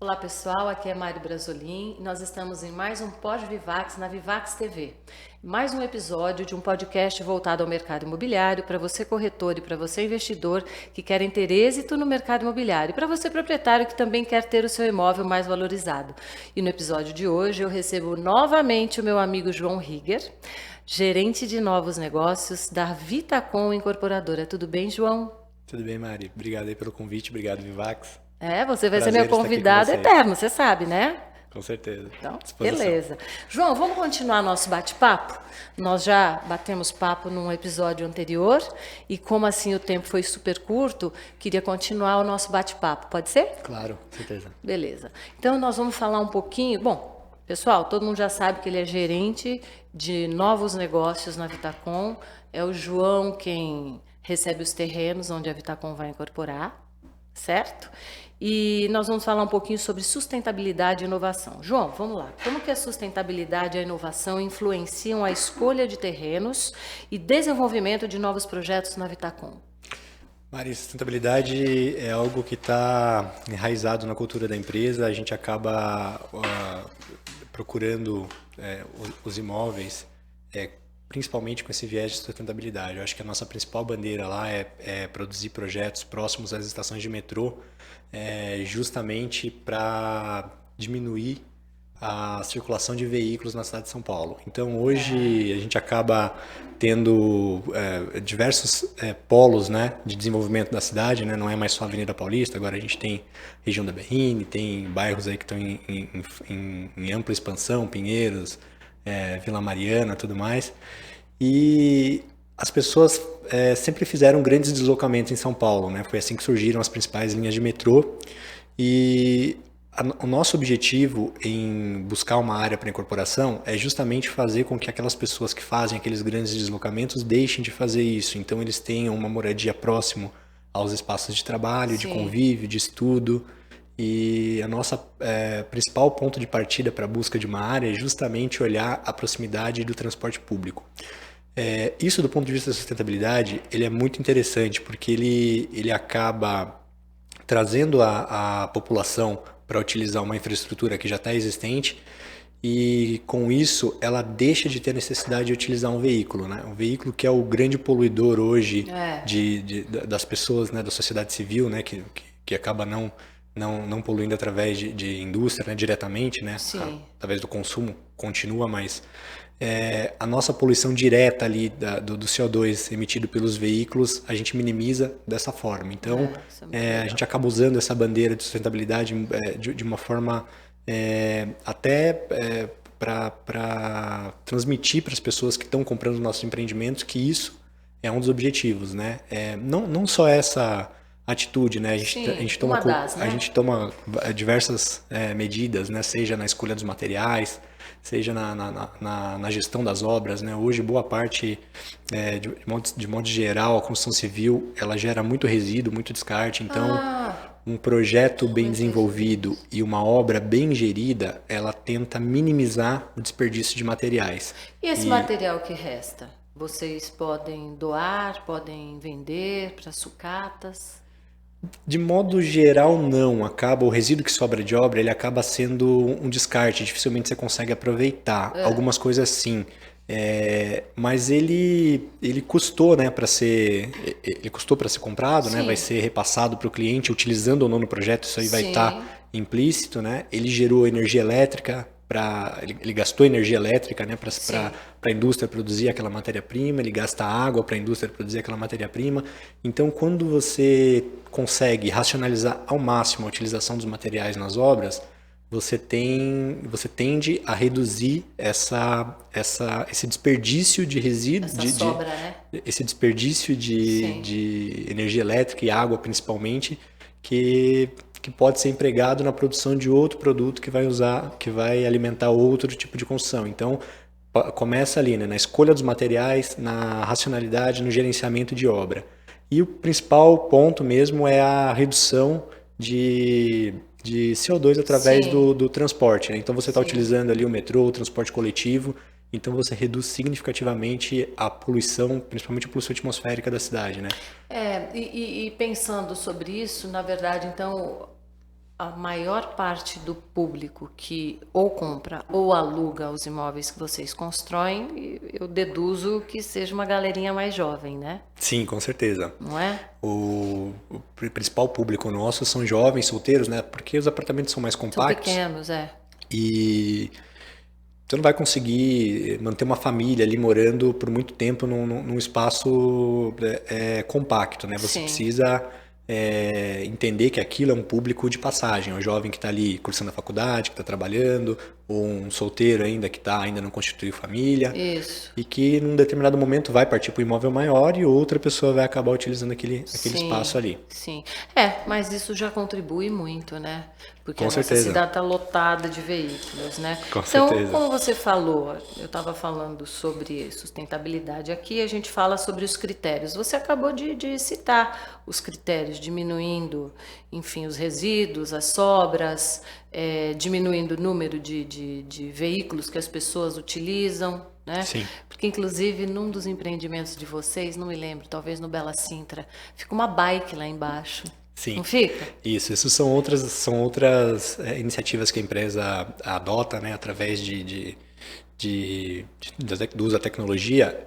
Olá pessoal, aqui é Mari Brasolin e nós estamos em mais um Pod Vivax na Vivax TV. Mais um episódio de um podcast voltado ao mercado imobiliário para você corretor e para você investidor que querem ter êxito no mercado imobiliário e para você proprietário que também quer ter o seu imóvel mais valorizado. E no episódio de hoje eu recebo novamente o meu amigo João Rieger, gerente de novos negócios da Vitacom Incorporadora. Tudo bem, João? Tudo bem, Mari. Obrigado aí pelo convite, obrigado, Vivax. Você vai ser Prazer meu estar aqui com convidado vocês. eterno, você sabe, né? Com certeza. Então, Disposição. beleza. João, vamos continuar nosso bate-papo? Nós já batemos papo num episódio anterior e como assim o tempo foi super curto, queria continuar o nosso bate-papo, pode ser? Claro, com certeza. Beleza. Então nós vamos falar um pouquinho, bom, pessoal, todo mundo já sabe que ele é gerente de novos negócios na Vitacom, é o João quem recebe os terrenos onde a Vitacom vai incorporar, certo? E nós vamos falar um pouquinho sobre sustentabilidade e inovação. João, vamos lá. Como que a sustentabilidade e a inovação influenciam a escolha de terrenos e desenvolvimento de novos projetos na Vitacom? Mari, sustentabilidade é algo que está enraizado na cultura da empresa. A gente acaba procurando os imóveis, principalmente com esse viés de sustentabilidade. Eu acho que a nossa principal bandeira lá é produzir projetos próximos às estações de metrô, justamente para diminuir a circulação de veículos na cidade de São Paulo. Então, hoje a gente acaba tendo diversos polos, né, de desenvolvimento da cidade, né? Não é mais só a Avenida Paulista, agora a gente tem região da Berrini, tem bairros aí que estão em ampla expansão, Pinheiros, Vila Mariana, tudo mais. E as pessoas sempre fizeram grandes deslocamentos em São Paulo, né? Foi assim que surgiram as principais linhas de metrô. E o nosso objetivo em buscar uma área para incorporação é justamente fazer com que aquelas pessoas que fazem aqueles grandes deslocamentos deixem de fazer isso. Então, eles tenham uma moradia próximo aos espaços de trabalho, de convívio, de estudo. E a nossa principal ponto de partida para a busca de uma área é justamente olhar a proximidade do transporte público. Isso, do ponto de vista da sustentabilidade, ele é muito interessante, porque ele acaba trazendo a população para utilizar uma infraestrutura que já está existente e, com isso, ela deixa de ter necessidade de utilizar um veículo, né? Um veículo que é o grande poluidor hoje das pessoas, né, da sociedade civil, né, que acaba não poluindo através de indústria, né, diretamente, né? Através do consumo continua, mas a nossa poluição direta ali do CO2 emitido pelos veículos, a gente minimiza dessa forma. Então, a gente acaba usando essa bandeira de sustentabilidade de uma forma para transmitir para as pessoas que estão comprando nossos empreendimentos que isso é um dos objetivos, né? Não só essa atitude, né? A gente toma diversas medidas, né? Seja na escolha dos materiais, seja na gestão das obras, né? Hoje, boa parte, de modo geral, a construção civil, ela gera muito resíduo, muito descarte. Então, um projeto bem desenvolvido e uma obra bem gerida, ela tenta minimizar o desperdício de materiais. E esse material que resta? Vocês podem doar, podem vender para sucatas? De modo geral, não. O resíduo que sobra de obra, ele acaba sendo um descarte. Dificilmente você consegue aproveitar. Algumas coisas sim. Mas ele custou, né, para ser comprado, né? Vai ser repassado para o cliente, utilizando ou não no projeto. Isso aí vai estar implícito, né? Ele gerou energia elétrica. Ele gastou energia elétrica, né, para a indústria produzir aquela matéria-prima, ele gasta água para a indústria produzir aquela matéria-prima. Então, quando você consegue racionalizar ao máximo a utilização dos materiais nas obras, você tende a reduzir esse desperdício de resíduos, esse desperdício de energia elétrica e água, principalmente, que pode ser empregado na produção de outro produto que vai alimentar outro tipo de construção. Então, começa ali, né, na escolha dos materiais, na racionalidade, no gerenciamento de obra. E o principal ponto mesmo é a redução de CO2 através do transporte, né? Então, você está utilizando ali o metrô, o transporte coletivo, então você reduz significativamente a poluição, principalmente a poluição atmosférica da cidade, né? E pensando sobre isso, na verdade, então, a maior parte do público que ou compra ou aluga os imóveis que vocês constroem, eu deduzo que seja uma galerinha mais jovem, né? Sim, com certeza. Não é? O principal público nosso são jovens, solteiros, né? Porque os apartamentos são mais São compactos pequenos, e você não vai conseguir manter uma família ali morando por muito tempo num espaço compacto, né? Você Sim. precisa entender que aquilo é um público de passagem. É um jovem que está ali cursando a faculdade, que está trabalhando, ou um solteiro ainda que ainda não constituiu família. Isso. E que num determinado momento vai partir para um imóvel maior e outra pessoa vai acabar utilizando aquele espaço ali. Sim. Mas isso já contribui muito, né? Porque Com a nossa certeza. cidade está lotada de veículos, né? Com Então, certeza. como você falou, eu estava falando sobre sustentabilidade aqui, a gente fala sobre os critérios. Você acabou de citar os critérios, diminuindo, enfim, os resíduos, as sobras, diminuindo o número de veículos que as pessoas utilizam, né? Sim. Porque, inclusive, num dos empreendimentos de vocês, não me lembro, talvez no Bela Sintra, fica uma bike lá embaixo. Sim. Não fica? Isso são outras iniciativas que a empresa adota, né, através do uso da tecnologia,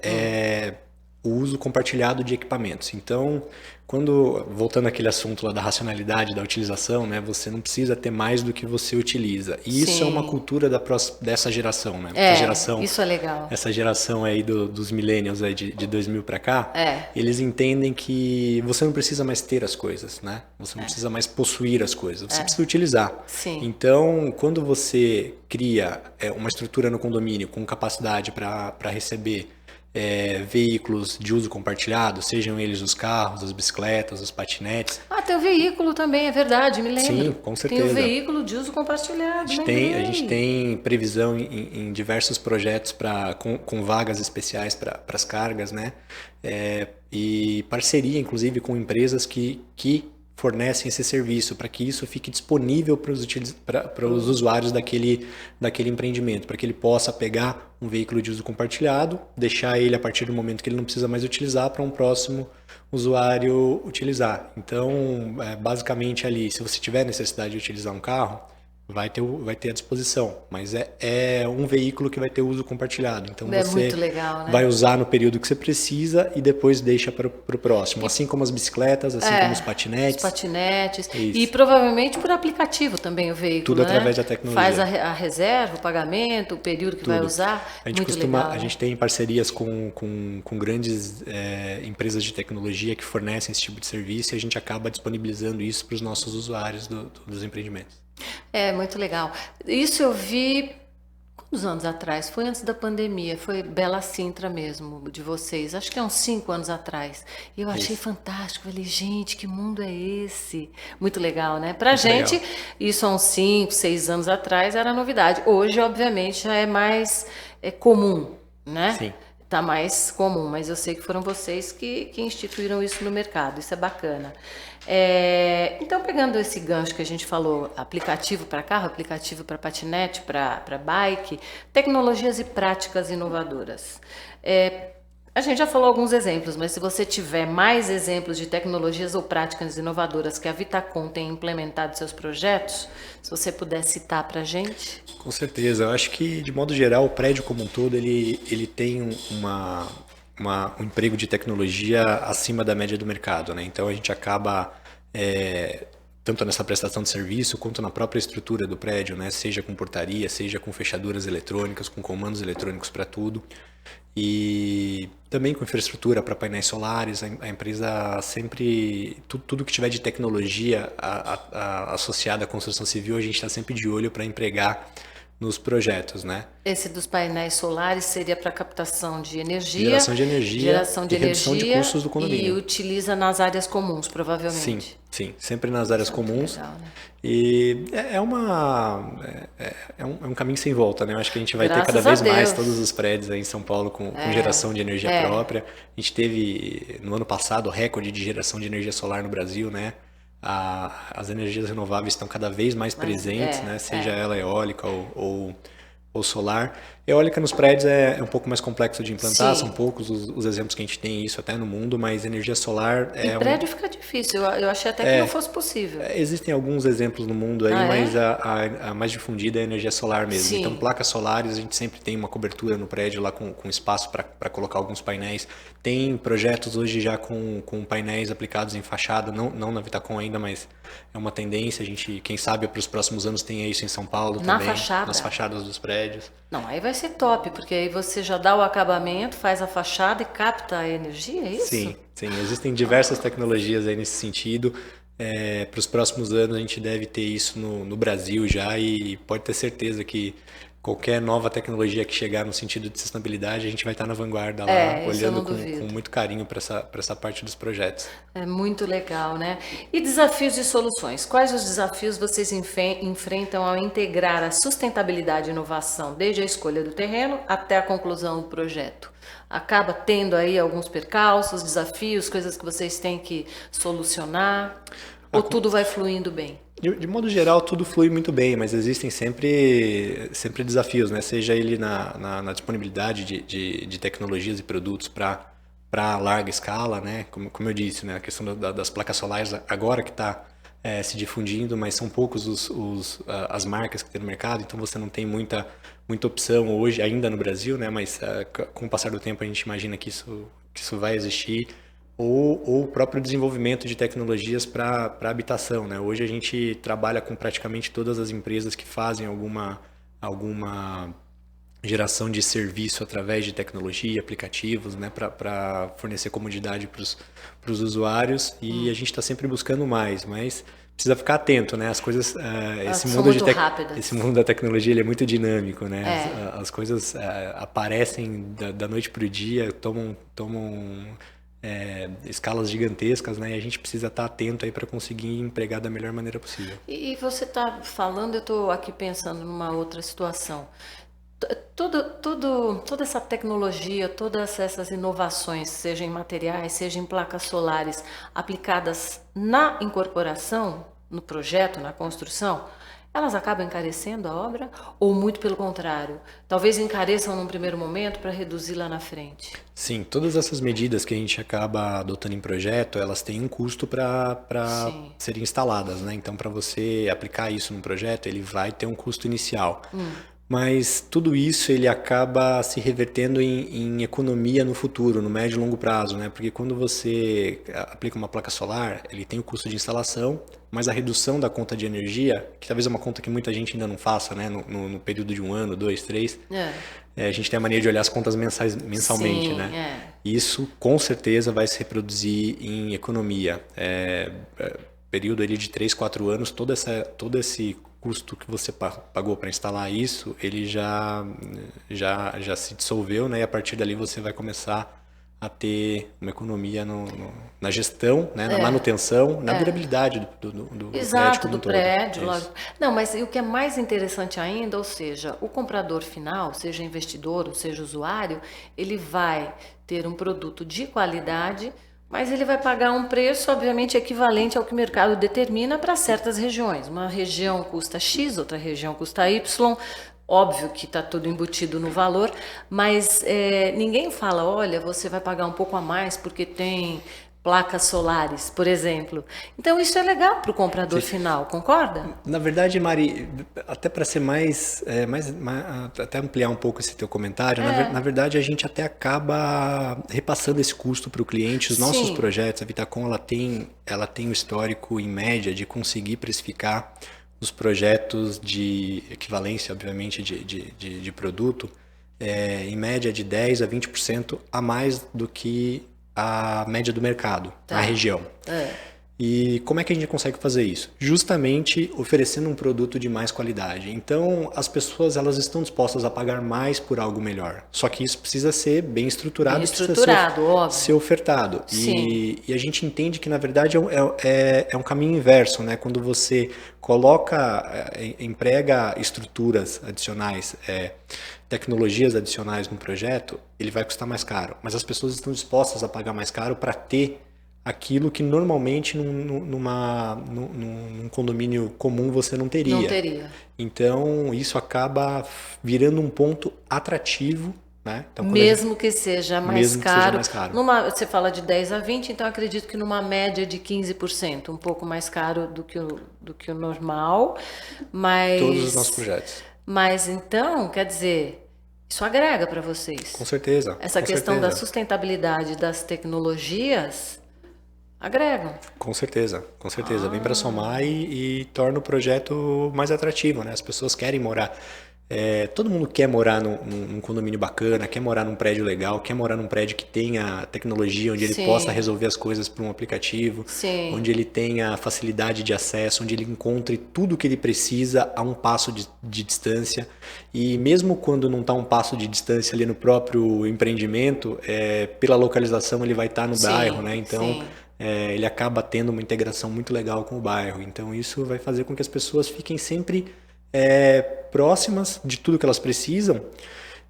o uso compartilhado de equipamentos. Então, voltando àquele assunto lá da racionalidade da utilização, né, você não precisa ter mais do que você utiliza. E isso é uma cultura dessa geração, né? Isso é legal. Essa geração aí dos millennials aí de 2000 para cá, eles entendem que você não precisa mais ter as coisas, né? Você não precisa mais possuir as coisas, você precisa utilizar. Sim. Então, quando você cria uma estrutura no condomínio com capacidade para receber veículos de uso compartilhado, sejam eles os carros, as bicicletas, os patinetes. Tem o veículo também, é verdade, me lembro. Sim, com certeza. Tem o veículo de uso compartilhado. A gente tem previsão em diversos projetos com vagas especiais para as cargas, né? E parceria, inclusive, com empresas que fornecem esse serviço, para que isso fique disponível para os usuários daquele empreendimento, para que ele possa pegar um veículo de uso compartilhado, deixar ele a partir do momento que ele não precisa mais utilizar, para um próximo usuário utilizar. Então, basicamente ali, se você tiver necessidade de utilizar um carro, vai ter à disposição, mas é um veículo que vai ter uso compartilhado. Então você muito legal, né? vai usar no período que você precisa e depois deixa para o próximo. Assim como as bicicletas, assim como os patinetes. Os patinetes. Isso. E provavelmente por aplicativo também o veículo. Tudo através da tecnologia. Faz a reserva, o pagamento, o período que vai usar. A gente tem parcerias com grandes empresas de tecnologia que fornecem esse tipo de serviço e a gente acaba disponibilizando isso para os nossos usuários dos empreendimentos. Muito legal. Isso eu vi quantos anos atrás? Foi antes da pandemia, foi Bela Sintra mesmo, de vocês. Acho que é uns 5 anos atrás. E eu achei fantástico. Falei, gente, que mundo é esse? Muito legal, né? Pra gente, isso há uns 5, 6 anos atrás era novidade. Hoje, obviamente, já é mais comum, né? Sim. Tá mais comum, mas eu sei que foram vocês que instituíram isso no mercado. Isso é bacana. Então, pegando esse gancho que a gente falou, aplicativo para carro, aplicativo para patinete, para bike, tecnologias e práticas inovadoras. A gente já falou alguns exemplos, mas se você tiver mais exemplos de tecnologias ou práticas inovadoras que a Vitacom tem implementado em seus projetos, se você puder citar para a gente. Com certeza. Eu acho que, de modo geral, o prédio como um todo, ele tem um emprego de tecnologia acima da média do mercado, né? Então, a gente acaba, tanto nessa prestação de serviço, quanto na própria estrutura do prédio, né? Seja com portaria, seja com fechaduras eletrônicas, com comandos eletrônicos para tudo. E também com infraestrutura para painéis solares. A empresa sempre, tudo que tiver de tecnologia associada à construção civil, a gente está sempre de olho para empregar nos projetos, né? Esse dos painéis solares seria para captação de energia, geração de energia e redução de custos do condomínio. E utiliza nas áreas comuns, provavelmente. Sim, sempre nas áreas comuns. Legal, né? E é um caminho sem volta, né? Eu acho que a gente vai ter cada Graças vez a mais Deus. todos os prédios aí em São Paulo com geração de energia própria. A gente teve, no ano passado, recorde de geração de energia solar no Brasil, né? As energias renováveis estão cada vez mais presentes, né? Seja ela eólica ou ou solar. Eólica nos prédios é um pouco mais complexo de implantar, Sim. são poucos os exemplos que a gente tem isso até no mundo, mas energia solar Em é prédio fica difícil. Eu achei até que não fosse possível. Existem alguns exemplos no mundo aí, Ah, mas é? a mais difundida é a energia solar mesmo. Então, Sim. placas solares, a gente sempre tem uma cobertura no prédio lá com espaço para colocar alguns painéis. Tem projetos hoje já com painéis aplicados em fachada, não na Vitacom ainda, mas é uma tendência. A gente, quem sabe, para os próximos anos tenha isso em São Paulo Na também, fachada? nas fachadas dos prédios. Não, aí vai ser top, porque aí você já dá o acabamento, faz a fachada e capta a energia, é isso? Sim, existem diversas tecnologias aí nesse sentido. Para os próximos anos a gente deve ter isso no Brasil já e pode ter certeza que qualquer nova tecnologia que chegar no sentido de sustentabilidade, a gente vai estar na vanguarda lá, Isso eu olhando não com duvido. muito carinho para essa parte dos projetos. É muito legal, né? E desafios e soluções. Quais os desafios vocês enfrentam ao integrar a sustentabilidade e inovação, desde a escolha do terreno até a conclusão do projeto? Acaba tendo aí alguns percalços, desafios, coisas que vocês têm que solucionar? Ou tudo vai fluindo bem? De modo geral, tudo flui muito bem, mas existem sempre desafios, né? Seja ele na disponibilidade de tecnologias e produtos para larga escala, né? Como eu disse, né? A questão das placas solares agora que está se difundindo, mas são poucos as marcas que tem no mercado, então você não tem muita opção hoje, ainda no Brasil, né? Mas com o passar do tempo a gente imagina que isso vai existir. Ou o próprio desenvolvimento de tecnologias para habitação, né? Hoje a gente trabalha com praticamente todas as empresas que fazem alguma geração de serviço através de tecnologia, aplicativos, né? Para fornecer comodidade para os usuários e a gente está sempre buscando mais, mas precisa ficar atento, né? As coisas, São muito rápidas. esse mundo da tecnologia ele é muito dinâmico, né? É. As coisas aparecem da noite para o dia, tomam escalas gigantescas, né? E a gente precisa estar atento aí para conseguir empregar da melhor maneira possível. E você está falando, eu estou aqui pensando numa outra situação. Toda essa tecnologia, todas essas inovações, seja em materiais, seja em placas solares, aplicadas na incorporação, no projeto, na construção, elas acabam encarecendo a obra ou muito pelo contrário? Talvez encareçam num primeiro momento para reduzir lá na frente. Sim, todas essas medidas que a gente acaba adotando em projeto, elas têm um custo para Sim. serem instaladas, né? Então, para você aplicar isso no projeto, ele vai ter um custo inicial. Mas tudo isso ele acaba se revertendo em economia no futuro, no médio e longo prazo, né? Porque quando você aplica uma placa solar, ele tem o custo de instalação, mas a redução da conta de energia, que talvez é uma conta que muita gente ainda não faça, né? No período de 1 ano, 2, 3, a gente tem a mania de olhar as contas mensalmente, Sim, né? Isso com certeza vai se reproduzir em economia. Período ali de 3, 4 anos, todo esse custo que você pagou para instalar isso, ele já se dissolveu, né? E a partir dali você vai começar a ter uma economia na gestão, né? Na manutenção, na durabilidade do prédio exato, como do um todo. prédio, É isso. lógico. Não, mas o que é mais interessante ainda, ou seja, o comprador final, seja investidor ou seja usuário, ele vai ter um produto de qualidade, mas ele vai pagar um preço, obviamente, equivalente ao que o mercado determina para certas regiões. Uma região custa X, outra região custa Y. Óbvio que está tudo embutido no valor, mas ninguém fala, olha, você vai pagar um pouco a mais porque tem placas solares, por exemplo. Então isso é legal para o comprador final, concorda? Na verdade, Mari, até para ser até ampliar um pouco esse teu comentário, na verdade a gente até acaba repassando esse custo para o cliente. Os nossos Sim. projetos, a Vitacom, ela tem o histórico em média de conseguir precificar os projetos de equivalência, obviamente, de produto, em média de 10 a 20% a mais do que a média do mercado, na região. E como é que a gente consegue fazer isso? Justamente oferecendo um produto de mais qualidade. Então, as pessoas elas estão dispostas a pagar mais por algo melhor. Só que isso precisa ser bem estruturado, Bem precisa estruturado, óbvio. ser ofertado. Sim. E a gente entende que, na verdade, é um caminho inverso, né? Quando você emprega estruturas adicionais, tecnologias adicionais no projeto, ele vai custar mais caro. Mas as pessoas estão dispostas a pagar mais caro para ter aquilo que normalmente num condomínio comum você não teria. Não teria. Então, isso acaba virando um ponto atrativo, né? Então, Mesmo que seja mais Mesmo que caro. seja mais caro. Você fala de 10 a 20, então acredito que numa média de 15%, um pouco mais caro do que o normal, mas... Todos os nossos projetos. Mas então, quer dizer, isso agrega para vocês. Com certeza. Essa com questão certeza. da sustentabilidade das tecnologias agregam. Com certeza. Vem para somar e torna o projeto mais atrativo, né? As pessoas querem morar. Todo mundo quer morar num condomínio bacana, quer morar num prédio legal, quer morar num prédio que tenha tecnologia, onde ele Sim. possa resolver as coisas por um aplicativo, Sim. onde ele tenha facilidade de acesso, onde ele encontre tudo o que ele precisa a um passo de distância. E mesmo quando não está um passo de distância ali no próprio empreendimento, pela localização ele vai estar no bairro, né? Então ele acaba tendo uma integração muito legal com o bairro. Então isso vai fazer com que as pessoas fiquem sempre próximas de tudo que elas precisam.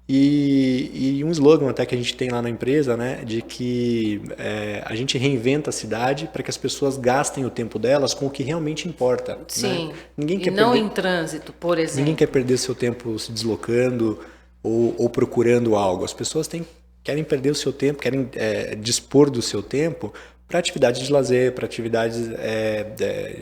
E um slogan até que a gente tem lá na empresa, né, de que a gente reinventa a cidade para que as pessoas gastem o tempo delas com o que realmente importa. Sim. Né? Ninguém e quer não perder, em trânsito, por exemplo. ninguém quer perder seu tempo se deslocando ou procurando algo. As pessoas querem perder o seu tempo, querem dispor do seu tempo para atividades de lazer, para atividades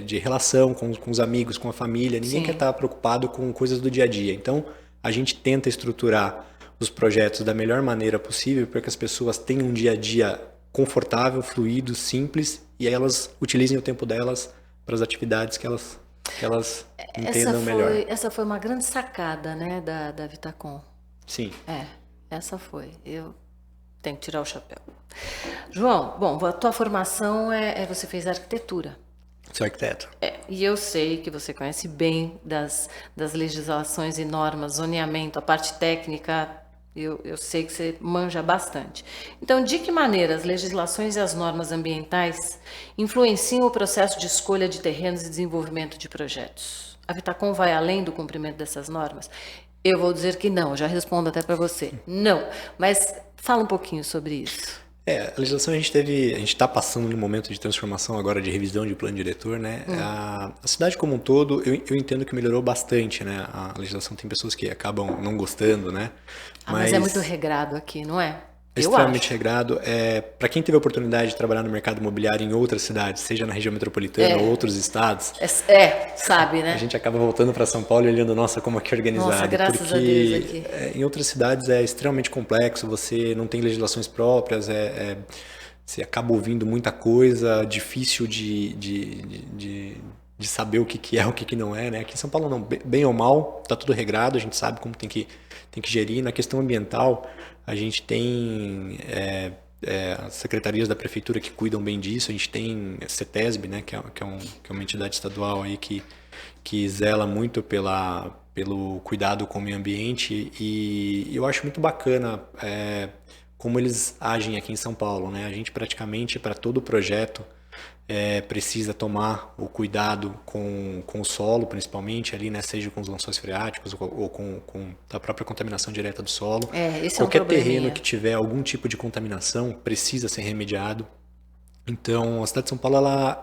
de relação com os amigos, com a família. Ninguém quer estar preocupado com coisas do dia a dia. Então, a gente tenta estruturar os projetos da melhor maneira possível para que as pessoas tenham um dia a dia confortável, fluido, simples, e aí elas utilizem o tempo delas para as atividades que elas entendam melhor. Essa foi uma grande sacada, né, da Vitacom. Sim. Essa foi. Eu tenho que tirar o chapéu. João, bom, a tua formação você fez arquitetura. Sou arquiteto. E eu sei que você conhece bem das legislações e normas, zoneamento, a parte técnica, eu sei que você manja bastante. Então, de que maneira as legislações e as normas ambientais influenciam o processo de escolha de terrenos e desenvolvimento de projetos? A Vitacom vai além do cumprimento dessas normas? Eu vou dizer que não, já respondo até para você. Não, mas fala um pouquinho sobre isso. A legislação a gente está passando num momento de transformação agora de revisão de plano diretor, né? A cidade como um todo, eu entendo que melhorou bastante, né? A legislação tem pessoas que acabam não gostando, né? Mas é muito regrado aqui, não é? Extremamente regrado. Para quem teve a oportunidade de trabalhar no mercado imobiliário em outras cidades, seja na região metropolitana ou outros estados, sabe, né? A gente acaba voltando para São Paulo e olhando, nossa, como aqui é organizado. Nossa, graças a Deus aqui. Em outras cidades é extremamente complexo, você não tem legislações próprias, você acaba ouvindo muita coisa, difícil de saber o que é, o que não é, né? Aqui em São Paulo não, bem ou mal, tá tudo regrado, a gente sabe como tem que gerir. Na questão ambiental, a gente tem as secretarias da prefeitura que cuidam bem disso, a gente tem a CETESB, né, que é uma entidade estadual aí que zela muito pelo cuidado com o meio ambiente, e eu acho muito bacana como eles agem aqui em São Paulo, né? A gente praticamente, para todo o projeto, precisa tomar o cuidado com o solo, principalmente ali, né? Seja com os lençóis freáticos ou com a própria contaminação direta do solo. Qualquer terreno que tiver algum tipo de contaminação precisa ser remediado. Então, a cidade de São Paulo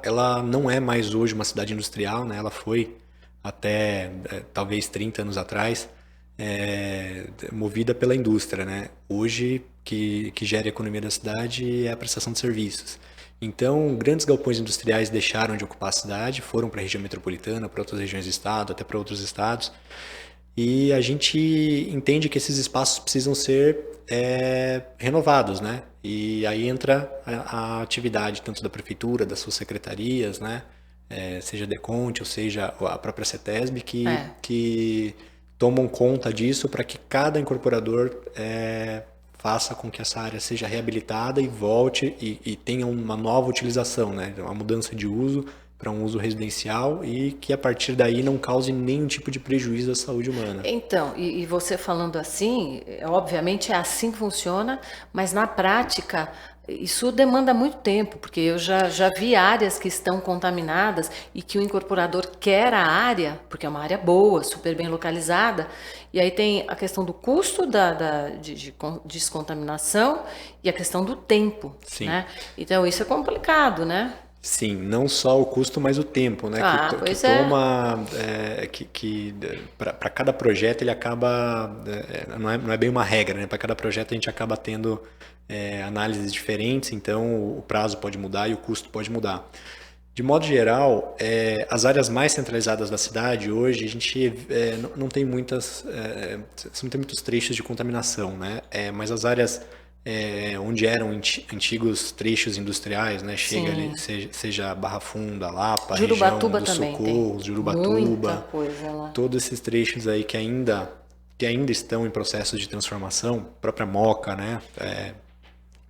ela não é mais hoje uma cidade industrial, né? Ela foi até talvez 30 anos atrás movida pela indústria, né? Hoje, que gera a economia da cidade é a prestação de serviços. Então, grandes galpões industriais deixaram de ocupar a cidade, foram para a região metropolitana, para outras regiões do estado, até para outros estados. E a gente entende que esses espaços precisam ser renovados, né? E aí entra a atividade tanto da prefeitura, das suas secretarias, né? Seja a Deconte ou seja a própria CETESB, que tomam conta disso para que cada incorporador faça com que essa área seja reabilitada e volte e tenha uma nova utilização, né? Uma mudança de uso para um uso residencial e que a partir daí não cause nenhum tipo de prejuízo à saúde humana. Então, e você falando assim, obviamente é assim que funciona, mas na prática isso demanda muito tempo, porque eu já vi áreas que estão contaminadas e que o incorporador quer a área, porque é uma área boa, super bem localizada, e aí tem a questão do custo de descontaminação e a questão do tempo, Sim. né? Então isso é complicado, né? Sim, não só o custo, mas o tempo, né? Que toma, para cada projeto ele acaba, não é bem uma regra, né? Para cada projeto a gente acaba tendo análises diferentes, então o prazo pode mudar e o custo pode mudar. De modo geral, as áreas mais centralizadas da cidade hoje a gente não tem muitos trechos de contaminação, né? Mas as áreas onde eram antigos trechos industriais, né? Chega ali, seja Barra Funda, Lapa, Jurubatuba região dos também Socorros, tem Jurubatuba, muita coisa lá. todos esses trechos aí que ainda estão em processo de transformação, própria Moca, né?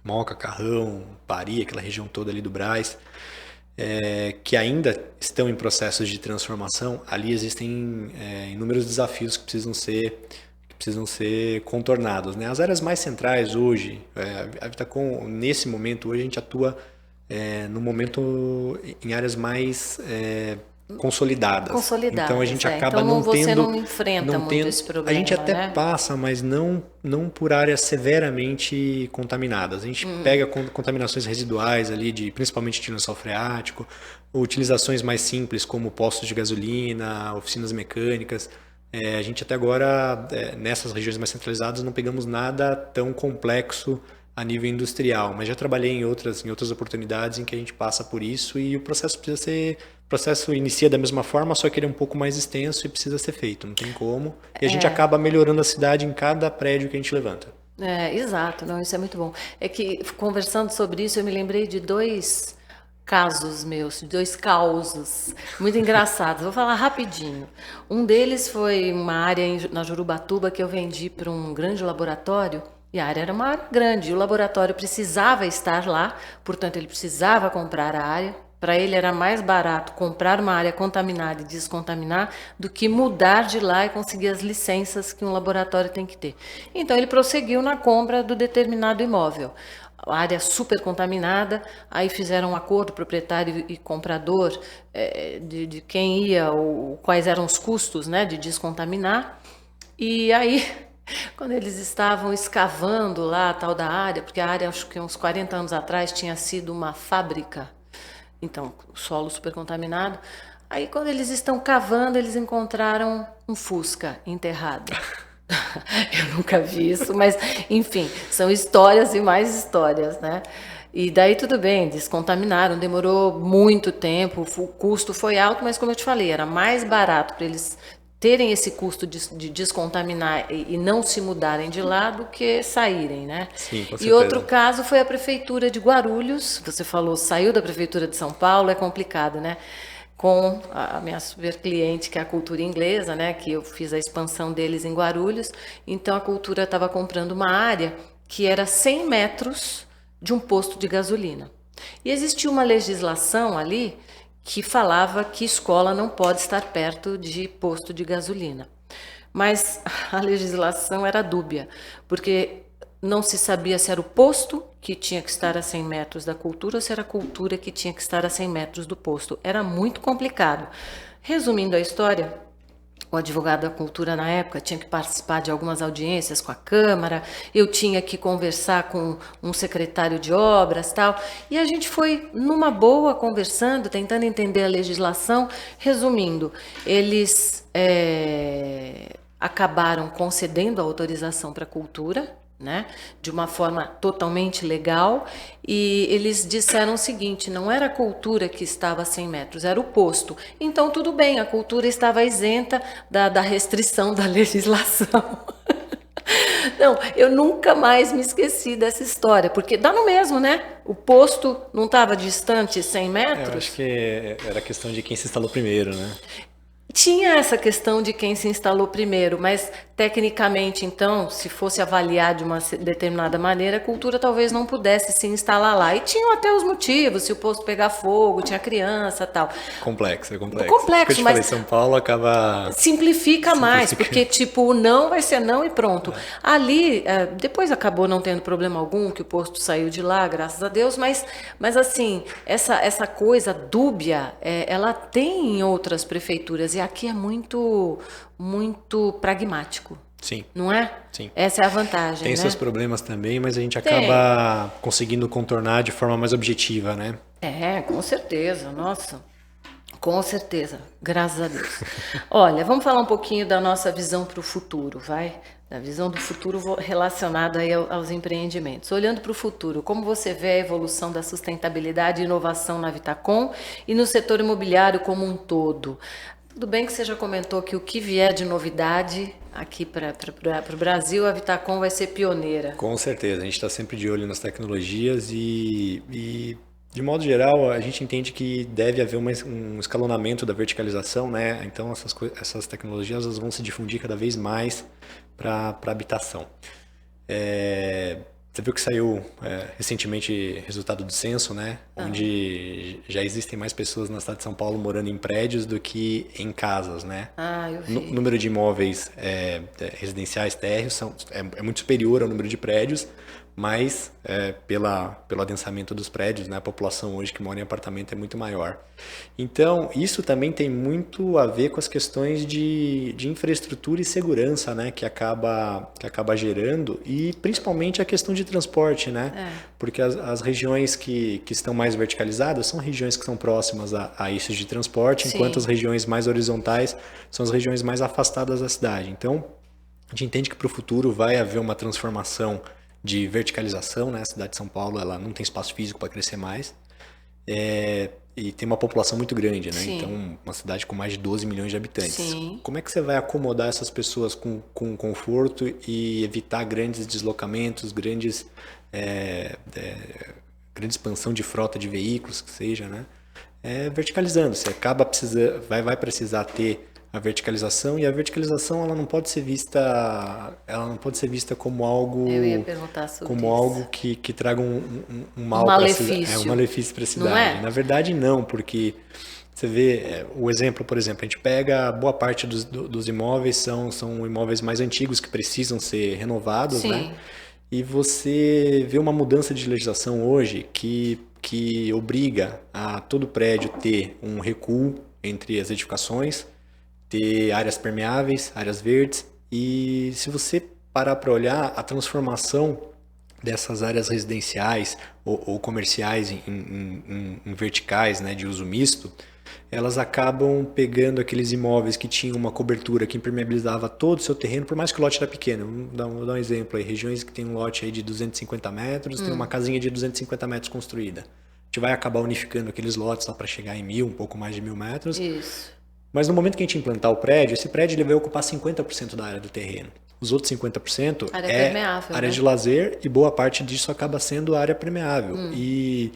Moca, Carrão, Pari, aquela região toda ali do Brás, que ainda estão em processos de transformação, ali existem inúmeros desafios que precisam ser contornados, né? As áreas mais centrais hoje, a Vitacom, nesse momento, hoje a gente atua no momento em áreas mais consolidadas. Então a gente acaba então, você não enfrenta muito esse problema. A gente até né? passa, mas não por áreas severamente contaminadas. A gente pega contaminações residuais ali, principalmente de lençol freático, utilizações mais simples como postos de gasolina, oficinas mecânicas. A gente até agora, nessas regiões mais centralizadas, não pegamos nada tão complexo a nível industrial, mas já trabalhei em outras oportunidades em que a gente passa por isso e o processo inicia da mesma forma, só que ele é um pouco mais extenso e precisa ser feito, não tem como. E a gente acaba melhorando a cidade em cada prédio que a gente levanta. Exato, não, isso é muito bom. É que, conversando sobre isso, eu me lembrei de dois casos meus, dois causos muito engraçados. Vou falar rapidinho. Um deles foi uma área na Jurubatuba que eu vendi para um grande laboratório. E a área era uma área grande, e o laboratório precisava estar lá, portanto ele precisava comprar a área. Para ele era mais barato comprar uma área contaminada e descontaminar do que mudar de lá e conseguir as licenças que um laboratório tem que ter. Então ele prosseguiu na compra do determinado imóvel. A área super contaminada, aí fizeram um acordo, proprietário e comprador, de quem ia, quais eram os custos, né, de descontaminar. E aí, quando eles estavam escavando lá a tal da área, porque a área, acho que uns 40 anos atrás, tinha sido uma fábrica, então, solo super contaminado. Aí, quando eles estão cavando, eles encontraram um Fusca enterrado. Eu nunca vi isso, mas, enfim, são histórias e mais histórias, né? E daí tudo bem, descontaminaram, demorou muito tempo, o custo foi alto, mas como eu te falei, era mais barato para eles terem esse custo de descontaminar e não se mudarem de lá do que saírem, né? Sim, com certeza. E outro caso foi a prefeitura de Guarulhos, você falou, saiu da prefeitura de São Paulo, é complicado, né? Com a minha super cliente, que é a Cultura Inglesa, né? Que eu fiz a expansão deles em Guarulhos, então a Cultura estava comprando uma área que era 100 metros de um posto de gasolina. E existia uma legislação ali que falava que escola não pode estar perto de posto de gasolina. Mas a legislação era dúbia, porque não se sabia se era o posto que tinha que estar a 100 metros da cultura ou se era a cultura que tinha que estar a 100 metros do posto. Era muito complicado. Resumindo a história, o advogado da cultura na época tinha que participar de algumas audiências com a Câmara, eu tinha que conversar com um secretário de obras, tal, e a gente foi numa boa conversando, tentando entender a legislação. Resumindo, eles acabaram concedendo a autorização para a cultura, né, de uma forma totalmente legal, e eles disseram o seguinte: não era a cultura que estava a 100 metros, era o posto. Então tudo bem, a cultura estava isenta da restrição da legislação. Não, eu nunca mais me esqueci dessa história, porque dá no mesmo, né? O posto não estava distante 100 metros? Eu acho que era questão de quem se instalou primeiro, né? Tinha essa questão de quem se instalou primeiro, mas tecnicamente, então, se fosse avaliar de uma determinada maneira, a cultura talvez não pudesse se instalar lá. E tinham até os motivos, se o posto pegar fogo, tinha criança e tal. Complexo, é complexo. Complexo, Porque eu te falei, São Paulo acaba simplifica mais, porque tipo, o não vai ser não e pronto. Ali, depois acabou não tendo problema algum, que o posto saiu de lá, graças a Deus, mas assim, essa coisa dúbia, ela tem em outras prefeituras, e aqui é muito, muito pragmático. Sim. Não é? Sim. Essa é a vantagem, Tem né? seus problemas também, mas a gente acaba conseguindo contornar de forma mais objetiva, né? Com certeza, nossa. Com certeza, graças a Deus. Olha, vamos falar um pouquinho da nossa visão para o futuro, vai? Da visão do futuro relacionada aí aos empreendimentos. Olhando para o futuro, como você vê a evolução da sustentabilidade e inovação na Vitacom e no setor imobiliário como um todo? Tudo bem que você já comentou que o que vier de novidade aqui para o Brasil, a Vitacom vai ser pioneira. Com certeza, a gente está sempre de olho nas tecnologias e de modo geral, a gente entende que deve haver um escalonamento da verticalização, né? Então, essas tecnologias elas vão se difundir cada vez mais para a habitação. Você viu que saiu recentemente resultado do censo, né? Onde já existem mais pessoas na cidade de São Paulo morando em prédios do que em casas, né? Eu vi. O número de imóveis residenciais térreos é muito superior ao número de prédios, mas pelo adensamento dos prédios, né, a população hoje que mora em apartamento é muito maior. Então, isso também tem muito a ver com as questões de infraestrutura e segurança, né, que acaba gerando, e principalmente a questão de transporte, né? Porque as regiões que estão mais verticalizadas são regiões que são próximas a eixos de transporte, enquanto as regiões mais horizontais são as regiões mais afastadas da cidade. Então, a gente entende que para o futuro vai haver uma transformação de verticalização, né? A cidade de São Paulo ela não tem espaço físico para crescer mais e tem uma população muito grande, né? Sim. Então, uma cidade com mais de 12 milhões de habitantes. Sim. Como é que você vai acomodar essas pessoas com conforto e evitar grandes deslocamentos, grande expansão de frota de veículos, que seja, né? Verticalizando. Você acaba vai precisar ter a verticalização, e a verticalização ela não pode ser vista como algo Eu ia perguntar sobre como isso. algo que traga um mal Um para a malefício. cidade, um malefício para a cidade. Não é? Na verdade não, porque você vê o exemplo, por exemplo, a gente pega boa parte dos imóveis são imóveis mais antigos que precisam ser renovados, Sim. né? E você vê uma mudança de legislação hoje que obriga a todo prédio ter um recuo entre as edificações, ter áreas permeáveis, áreas verdes, e se você parar para olhar a transformação dessas áreas residenciais ou comerciais em verticais, né, de uso misto, elas acabam pegando aqueles imóveis que tinham uma cobertura que impermeabilizava todo o seu terreno, por mais que o lote era pequeno. Vou dar um exemplo aí, regiões que tem um lote aí de 250 metros, tem uma casinha de 250 metros construída. A gente vai acabar unificando aqueles lotes só para chegar em 1.000, um pouco mais de 1.000 metros. Isso. Mas no momento que a gente implantar o prédio, esse prédio ele vai ocupar 50% da área do terreno. Os outros 50% Área permeável, área né? de lazer, e boa parte disso acaba sendo área permeável. E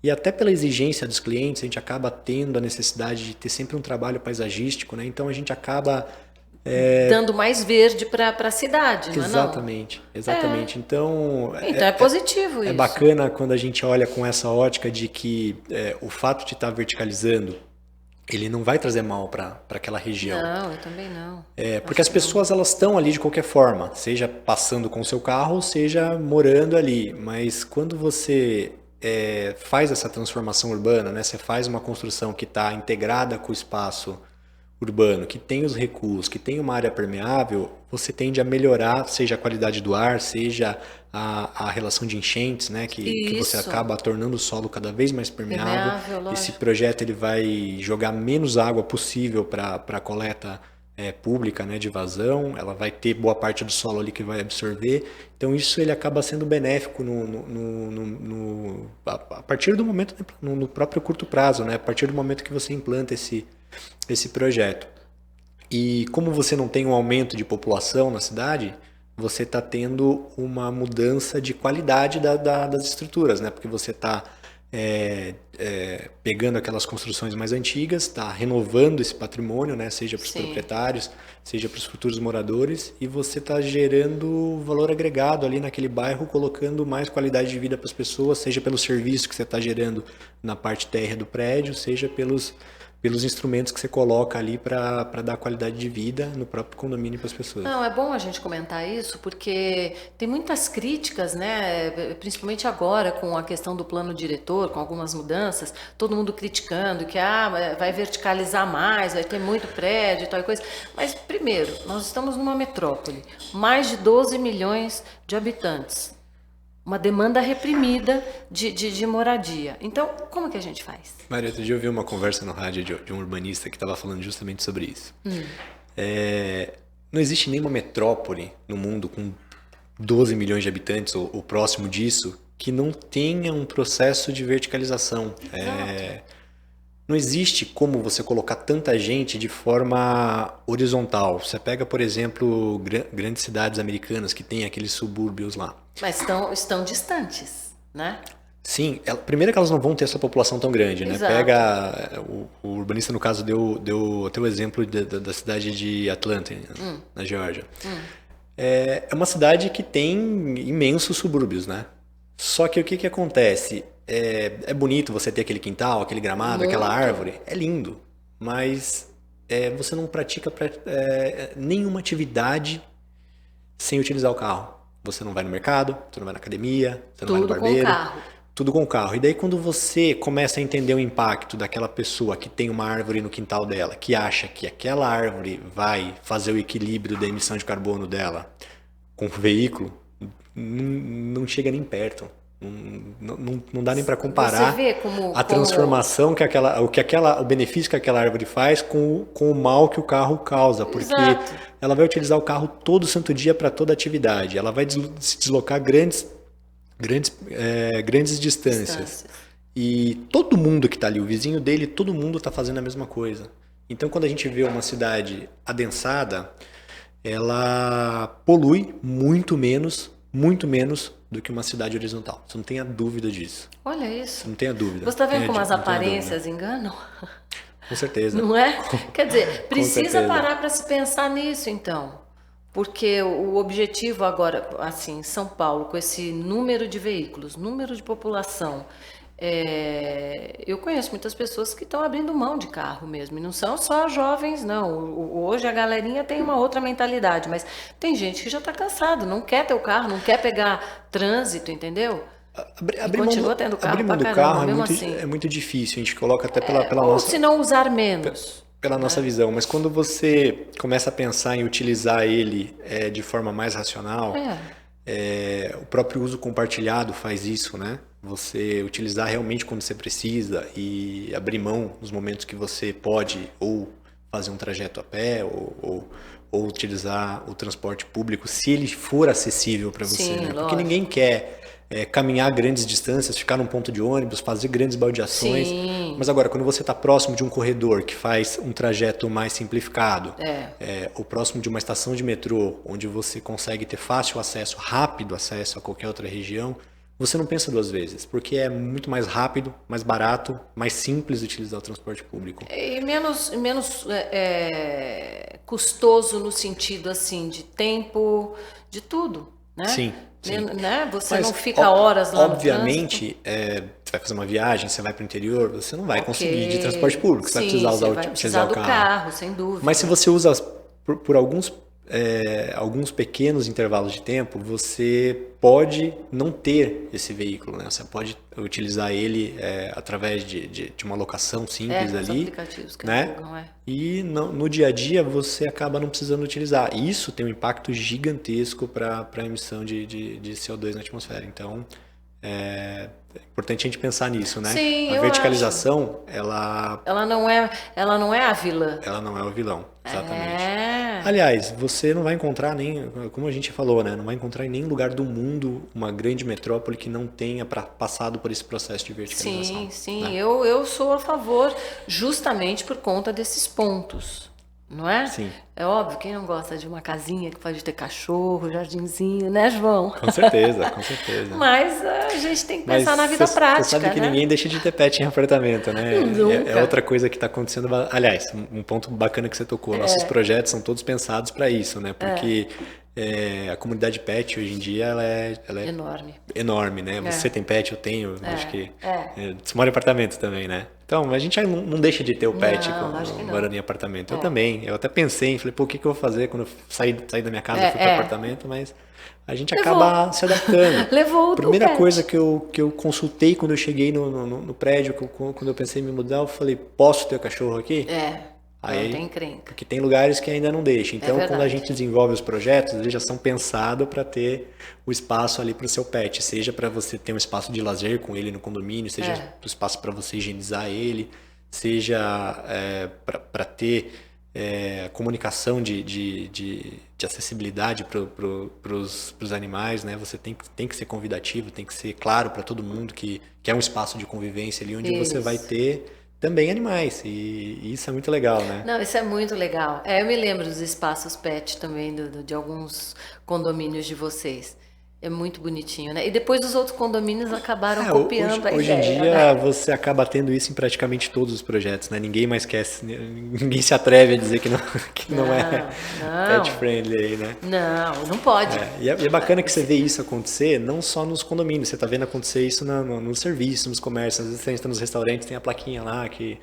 até pela exigência dos clientes, a gente acaba tendo a necessidade de ter sempre um trabalho paisagístico, né? Então a gente acaba dando mais verde para a cidade, não é? Exatamente. Então É positivo isso. É bacana quando a gente olha com essa ótica de que o fato de estar verticalizando ele não vai trazer mal para aquela região. Não, eu também não. Porque as pessoas elas estão ali de qualquer forma, seja passando com o seu carro, seja morando ali. Mas quando você faz essa transformação urbana, né, você faz uma construção que está integrada com o espaço urbano, que tem os recuos, que tem uma área permeável, você tende a melhorar, seja a qualidade do ar, seja a relação de enchentes, né, que você acaba tornando o solo cada vez mais permeável. Esse projeto ele vai jogar menos água possível para a coleta pública, né, de vazão, ela vai ter boa parte do solo ali que vai absorver, então isso ele acaba sendo benéfico a partir do momento, no próprio curto prazo, né, a partir do momento que você implanta esse projeto. E como você não tem um aumento de população na cidade, você está tendo uma mudança de qualidade das estruturas, né? Porque você está pegando aquelas construções mais antigas, está renovando esse patrimônio, né? Seja para os proprietários, seja para os futuros moradores, e você está gerando valor agregado ali naquele bairro, colocando mais qualidade de vida para as pessoas, seja pelo serviço que você está gerando na parte térrea do prédio, seja pelos instrumentos que você coloca ali para dar qualidade de vida no próprio condomínio para as pessoas. Não, é bom a gente comentar isso porque tem muitas críticas, né? Principalmente agora com a questão do plano diretor, com algumas mudanças, todo mundo criticando que vai verticalizar mais, vai ter muito prédio e tal coisa. Mas primeiro, nós estamos numa metrópole, mais de 12 milhões de habitantes. Uma demanda reprimida de moradia. Então, como que a gente faz? Maria, outro dia eu vi uma conversa no rádio de um urbanista que estava falando justamente sobre isso. Não existe nenhuma metrópole no mundo com 12 milhões de habitantes, ou próximo disso, que não tenha um processo de verticalização. Não existe como você colocar tanta gente de forma horizontal. Você pega, por exemplo, grandes cidades americanas que tem aqueles subúrbios lá. Mas estão distantes, né? Sim, primeiro que elas não vão ter essa população tão grande, né? Exato. Pega, o urbanista no caso deu até o exemplo da cidade de Atlanta, na Geórgia. É uma cidade que tem imensos subúrbios, né? Só que o que acontece? É bonito você ter aquele quintal, aquele gramado, aquela árvore, é lindo, mas você não pratica nenhuma atividade sem utilizar o carro. Você não vai no mercado, você não vai na academia, você não vai no barbeiro. Tudo com o carro. Tudo com o carro. E daí quando você começa a entender o impacto daquela pessoa que tem uma árvore no quintal dela, que acha que aquela árvore vai fazer o equilíbrio da emissão de carbono dela com o veículo, não chega nem perto. Não dá nem para comparar a transformação que o benefício que aquela árvore faz com o mal que o carro causa, porque Exato. ela vai utilizar o carro todo santo dia para toda atividade, ela vai se deslocar grandes distâncias. E todo mundo que está ali, o vizinho dele, todo mundo está fazendo a mesma coisa. Então, quando a gente vê uma cidade adensada, ela polui muito menos do que uma cidade horizontal. Você não tenha dúvida disso. Olha isso. Você não tenha dúvida. Você está vendo como as aparências enganam? Com certeza. Não é? Quer dizer, precisa parar para se pensar nisso, então. Porque o objetivo agora, assim, em São Paulo, com esse número de veículos, número de população, eu conheço muitas pessoas que estão abrindo mão de carro mesmo, e não são só jovens, não. Hoje a galerinha tem uma outra mentalidade, mas tem gente que já está cansado, não quer ter o carro, não quer pegar trânsito, entendeu? Continua tendo carro abrir mão pra do caramba, carro mesmo assim. é muito difícil, a gente coloca até pela Ou nossa... se não usar menos. Pela nossa visão, mas quando você começa a pensar em utilizar ele de forma mais racional, o próprio uso compartilhado faz isso, né? Você utilizar realmente quando você precisa e abrir mão nos momentos que você pode ou fazer um trajeto a pé ou utilizar o transporte público, se ele for acessível para você, né? Porque ninguém quer caminhar grandes distâncias, ficar num ponto de ônibus, fazer grandes baldeações. Sim. Mas agora, quando você está próximo de um corredor que faz um trajeto mais simplificado, ou próximo de uma estação de metrô, onde você consegue ter fácil acesso, rápido acesso a qualquer outra região, você não pensa duas vezes, porque é muito mais rápido, mais barato, mais simples utilizar o transporte público. E menos custoso no sentido assim de tempo, de tudo, né? Sim. Né? Você não fica horas lá obviamente, você vai fazer uma viagem, você vai para o interior, você não vai conseguir de transporte público, você vai precisar do carro, sem dúvida. Mas se você usa por alguns pequenos intervalos de tempo, você pode não ter esse veículo, né? Você pode utilizar ele através de uma locação simples ali, aplicativos que né? alugam, E no dia a dia você acaba não precisando utilizar. E isso tem um impacto gigantesco para a emissão de CO2 na atmosfera. Então, é importante a gente pensar nisso, né? Sim, a verticalização, ela não é a vilã. Ela não é o vilão, exatamente. Aliás, você não vai encontrar como a gente falou, né? Não vai encontrar em nenhum lugar do mundo uma grande metrópole que não tenha passado por esse processo de verticalização. Sim. Né? Eu sou a favor justamente por conta desses pontos. não é? Sim. É óbvio, quem não gosta de uma casinha que pode ter cachorro, jardinzinho, né, João? Com certeza, com certeza. Mas a gente tem que Mas pensar na vida prática, você sabe que né? ninguém deixa de ter pet em apartamento, né? É Nunca. outra coisa que está acontecendo. Aliás, um ponto bacana que você tocou. Nossos projetos são todos pensados para isso, né? Porque a comunidade pet hoje em dia ela é Enorme. enorme, né? Você tem pet, eu tenho, acho que É. você mora em apartamento também, né? Então, a gente não deixa de ter o pet lógico que não. morando em apartamento. Eu também. Eu até pensei, falei, pô, o que eu vou fazer quando eu sair da minha casa e fui para apartamento, mas a gente acaba se adaptando. Levou A primeira o pet. coisa que eu consultei quando eu cheguei no prédio, quando eu pensei em me mudar, eu falei, posso ter o cachorro aqui? Não tem encrenca. Porque tem lugares que ainda não deixam. Então, quando a verdade. gente desenvolve os projetos, eles já são pensados para ter o espaço ali para o seu pet. Seja para você ter um espaço de lazer com ele no condomínio, seja o espaço para você higienizar ele, seja para ter comunicação de acessibilidade para os animais, né? Você tem que ser convidativo, tem que ser claro para todo mundo que é um espaço de convivência ali onde você vai ter também animais, e isso é muito legal, né? Não, isso é muito legal. Eu me lembro dos espaços pet também, de alguns condomínios de vocês. É muito bonitinho, né? E depois os outros condomínios acabaram copiando a hoje em ideia, dia né? você acaba tendo isso em praticamente todos os projetos, né? Ninguém mais quer, ninguém se atreve a dizer que não é pet friendly aí, né? Não pode. E é bacana que você vê isso acontecer, não só nos condomínios, você tá vendo acontecer isso no serviço, nos comércios. Às vezes você entra nos restaurantes, tem a plaquinha lá que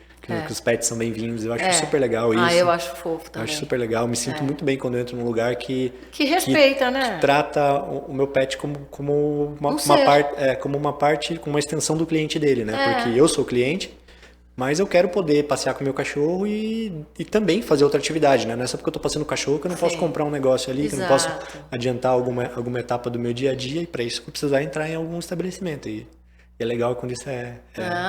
os pets são bem-vindos. Eu acho super legal isso. Eu acho fofo Eu também. acho super legal. Me sinto muito bem quando eu entro num lugar que respeita, né? que trata o meu pet como uma parte, como uma extensão do cliente dele, né? Porque eu sou cliente, mas eu quero poder passear com o meu cachorro e também fazer outra atividade, né? Não é só porque eu tô passeando o cachorro que eu não posso comprar um negócio ali, que eu não posso adiantar alguma etapa do meu dia a dia, e para isso eu vou precisar entrar em algum estabelecimento. E é legal quando isso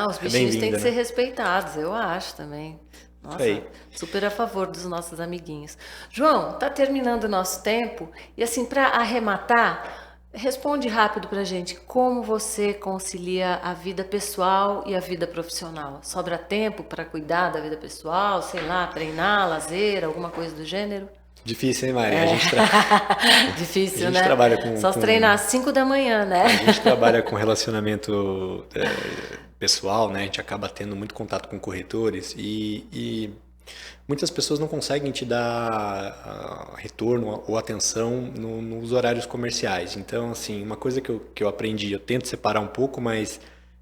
os bichinhos têm que né? ser respeitados, eu acho também. Nossa, aí. super a favor dos nossos amiguinhos. João, tá terminando o nosso tempo, e assim, para arrematar, responde rápido pra gente, como você concilia a vida pessoal e a vida profissional? Sobra tempo para cuidar da vida pessoal, sei lá, treinar, lazer, alguma coisa do gênero? Difícil, hein, Mari? Difícil, a gente né? trabalha Só se treinar às 5 da manhã, né? A gente trabalha com relacionamento pessoal, né? A gente acaba tendo muito contato com corretores e muitas pessoas não conseguem te dar retorno ou atenção nos horários comerciais. Então, assim, uma coisa que eu aprendi, eu tento separar um pouco, mas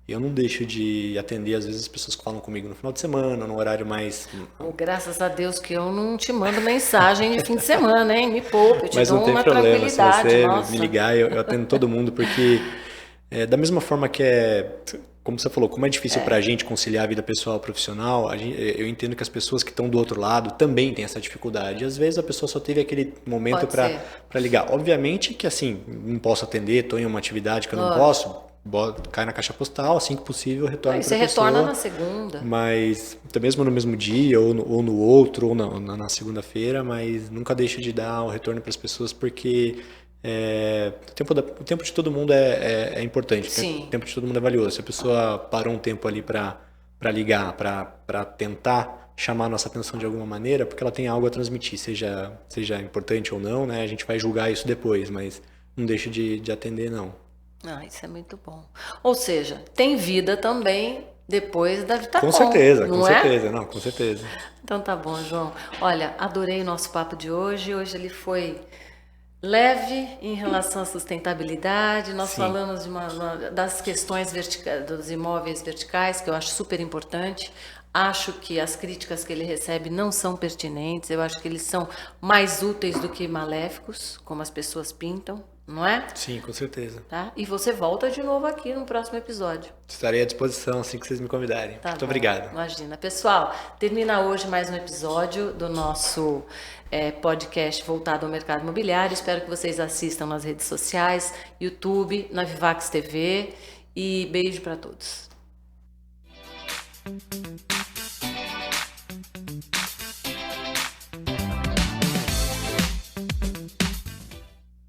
eu não deixo de atender, às vezes, as pessoas que falam comigo no final de semana, no horário mais... Graças a Deus que eu não te mando mensagem de fim de semana, hein? Me poupa, eu te Mas dou não tem uma problema, se tranquilidade, você nossa. me ligar, eu atendo todo mundo, porque da mesma forma que como você falou, como é difícil pra gente conciliar a vida pessoal e profissional, eu entendo que as pessoas que estão do outro lado também têm essa dificuldade. Às vezes a pessoa só teve aquele momento para ligar. Obviamente que assim, não posso atender, estou em uma atividade que eu não posso, cai na caixa postal, assim que possível, retorna para a pessoa. Aí você retorna na segunda. Mas, até mesmo no mesmo dia, ou no outro, ou na segunda-feira, mas nunca deixe de dar o retorno para as pessoas, porque o tempo de todo mundo é importante. Sim. O tempo de todo mundo é valioso. Se a pessoa parou um tempo ali para ligar, para tentar chamar a nossa atenção de alguma maneira, porque ela tem algo a transmitir, seja importante ou não, né? A gente vai julgar isso depois, mas não deixe de atender, não. Isso é muito bom. Ou seja, tem vida também depois da vida com certeza, não, com certeza. Então tá bom, João. Olha, adorei o nosso papo de hoje. Hoje ele foi leve em relação à sustentabilidade. Nós falamos das questões dos imóveis verticais, que eu acho super importante. Acho que as críticas que ele recebe não são pertinentes. Eu acho que eles são mais úteis do que maléficos, como as pessoas pintam. Não é? Sim, com certeza. Tá? E você volta de novo aqui no próximo episódio. Estarei à disposição assim que vocês me convidarem. Muito obrigado. Imagina. Pessoal, termina hoje mais um episódio do nosso podcast voltado ao mercado imobiliário. Espero que vocês assistam nas redes sociais, YouTube, na Vivax TV, e beijo para todos.